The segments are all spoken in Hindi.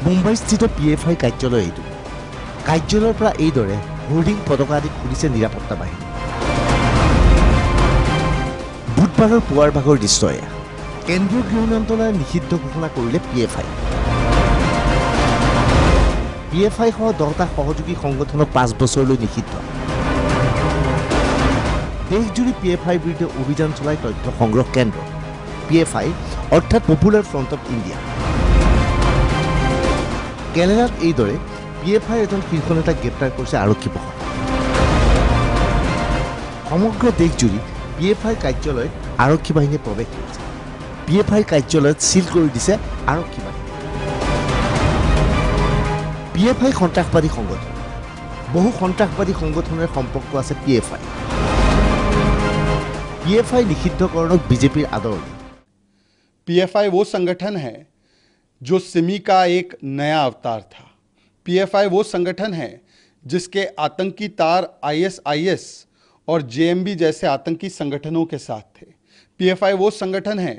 মুম্বাইস্থিত PFI কাৰ্যালয় এইটো। কাৰ্যালয়ৰ পৰা এইদৰে হোৰ্ডিং পতাকা আদি খুলিছে নিৰাপত্তা বাহিনী। বুধবাৰৰ পুৱাৰ ভাগৰ দৃশ্য এয়া। কেন্দ্ৰীয় গৃহ মন্ত্ৰালয়ে নিষিদ্ধ ঘোষণা কৰিলে PFI। PFI সহ 10টা সহযোগী সংগঠনক 5 বছৰলৈ নিষিদ্ধ। দেশজুৰি PFIৰ বিৰুদ্ধে অভিযান চলাই তথ্য সংগ্ৰহ কেন্দ্ৰ PFI অৰ্থাৎ পপুলাৰ ফ্ৰণ্ট অফ ইণ্ডিয়া। কেৰালাত এইদৰে PFIৰ এজন শীৰ্ষ নেতাক গ্ৰেপ্তাৰ কৰিছে আৰক্ষী প্ৰশাসন। সমগ্ৰ দেশজুৰি PFIৰ কাৰ্যালয়ত আৰক্ষী বাহিনীয়ে প্ৰৱেশ কৰিছে। PFIৰ কাৰ্যালয়ত চিল কৰি দিছে আৰক্ষী বাহিনী। PFI সন্ত্ৰাসবাদী সংগঠন। বহু সন্ত্ৰাসবাদী সংগঠনেৰে সম্পৰ্ক আছে PFI। PFI নিষিদ্ধকৰণক বিজেপিৰ আদৰণি। PFI वो संगठन है जो सिमी का एक नया अवतार था। PFI वो संगठन है जिसके आतंकी तार ISIS और JMB जैसे आतंकी संगठनों के साथ थे। PFI वो संगठन है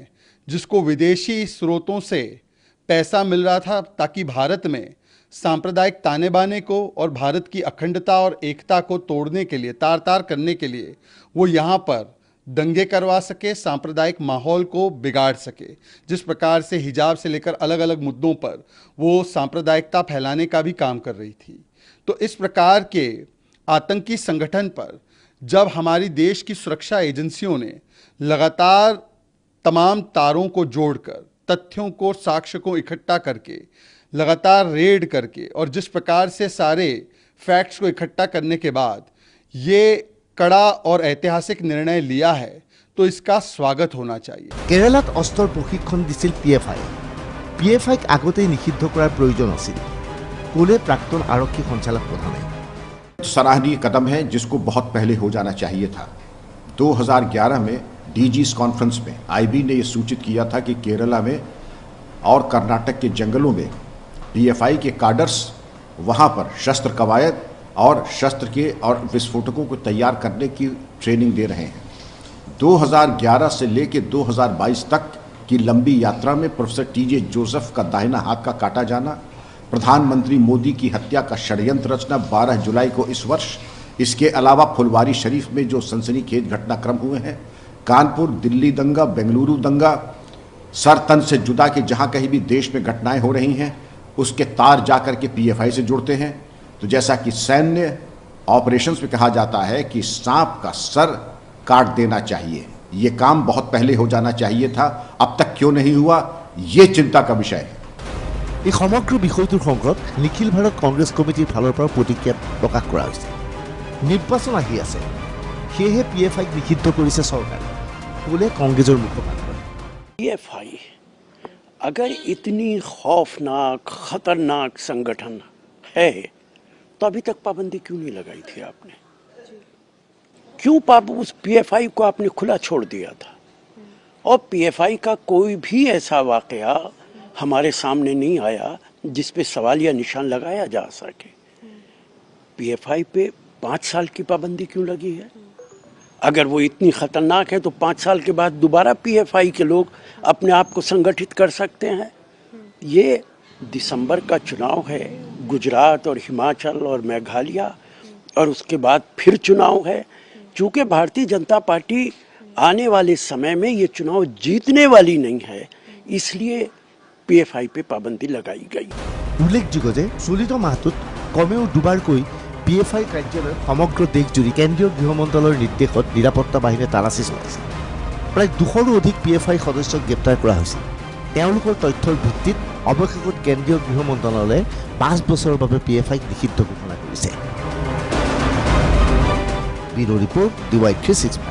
जिसको विदेशी स्रोतों से पैसा मिल रहा था ताकि भारत में सांप्रदायिक ताने बाने को और भारत की अखंडता और एकता को तोड़ने के लिए, तार तार करने के लिए वो यहाँ पर दंगे करवा सके, सांप्रदायिक माहौल को बिगाड़ सके। जिस प्रकार से हिजाब से लेकर अलग अलग मुद्दों पर वो सांप्रदायिकता फैलाने का भी काम कर रही थी। तो इस प्रकार के आतंकी संगठन पर जब हमारी देश की सुरक्षा एजेंसियों ने लगातार तमाम तारों को जोड़कर, तथ्यों को, साक्ष्य को इकट्ठा करके, लगातार रेड करके और जिस प्रकार से सारे फैक्ट्स को इकट्ठा करने के बाद ये कड़ा और ऐतिहासिक निर्णय लिया है तो इसका स्वागत होना चाहिए। केरलात अस्त्र प्रशिक्षण दिছিল PFI। PFIক আগতেই নিষিদ্ধ কৰাৰ প্ৰয়োজন আছিল কোলে প্ৰাক্তন আৰক্ষী সঞ্চালক প্ৰধানে। सराहनीय कदम है जिसको बहुत पहले हो जाना चाहिए था। 2011 में DG's कॉन्फ्रेंस में IB ने यह सूचित किया था कि केरला में और कर्नाटक के जंगलों में PFI के काडर्स वहां पर शस्त्र कवायद और शस्त्र के और विस्फोटकों को तैयार करने की ट्रेनिंग दे रहे हैं। 2011 से लेकर 2022 तक की लंबी यात्रा में प्रोफेसर TJ जोसेफ का दाहिना हाथ का काटा जाना, प्रधानमंत्री मोदी की हत्या का षड्यंत्र रचना 12 जुलाई को इस वर्ष, इसके अलावा फुलवारी शरीफ में जो सनसनीखेज घटनाक्रम हुए हैं, कानपुर, दिल्ली दंगा, बेंगलुरु दंगा, सर तन से जुदा के जहां कहीं भी देश में घटनाएं हो रही हैं उसके तार जाकर के PFI से जुड़ते हैं। तो जैसा कि सैन्य ऑपरेशंस में कहा जाता है कि सांप का सर काट देना चाहिए, ये काम बहुत पहले हो जाना चाहिए था, अब तक क्यों नहीं हुआ, ये चिंता का विषय है। এই সমগ্ৰ বিষয়টোৰ সংক্ৰান্ত নিখিল ভাৰত কংগ্ৰেছ কমিটিৰ ফালৰ পৰা প্ৰতিক্ৰিয়া প্ৰকাশ কৰা হৈছে। নিৰ্বাচন আহি আছে, সেয়েহে PFIক নিষিদ্ধ কৰিছে চৰকাৰে বোলে কংগ্ৰেছৰ মুখপাত্ৰ। PFI अगर इतनी खौफनाक खतरनाक संगठन है तो अभी तक पाबंदी क्यों नहीं लगाई थी आपने? क्यों उस PFI को आपने खुला छोड़ दिया था? और PFI का कोई भी ऐसा वाकया हमारे सामने नहीं आया जिस पे सवाल या निशान लगाया जा सके। PFI पे 5 साल की पाबंदी क्यों लगी है? अगर वो इतनी खतरनाक है तो 5 साल के बाद दोबारा PFI के लोग अपने आप को संगठित कर सकते हैं। ये दिसंबर का चुनाव है, गुजरात और हिमाचल और मेघालय, और उसके बाद फिर चुनाव है। चूँकि भारतीय जनता पार्टी आने वाले समय में ये चुनाव जीतने वाली नहीं है, इसलिए PFI पे पाबंदी लगाई गई। उल्लेखযোগ্য যে চলিত মাহটোত কমেও দুবাৰকৈ PFI কাৰ্যালয়ত সমগ্ৰ দেশজুৰি কেন্দ্ৰীয় গৃহ মন্ত্ৰালয়ৰ নিৰ্দেশত নিৰাপত্তা বাহিনীয়ে তালাচী চলাইছিল। প্ৰায় 200ৰো অধিক PFI সদস্যক গ্ৰেপ্তাৰ কৰা হৈছিল। তেওঁলোকৰ তথ্যৰ ভিত্তিত অৱশেষত কেন্দ্ৰীয় গৃহ মন্ত্ৰালয়ে 5 বছৰৰ বাবে PFIক নিষিদ্ধ ঘোষণা কৰিছে। Bureau report DY365।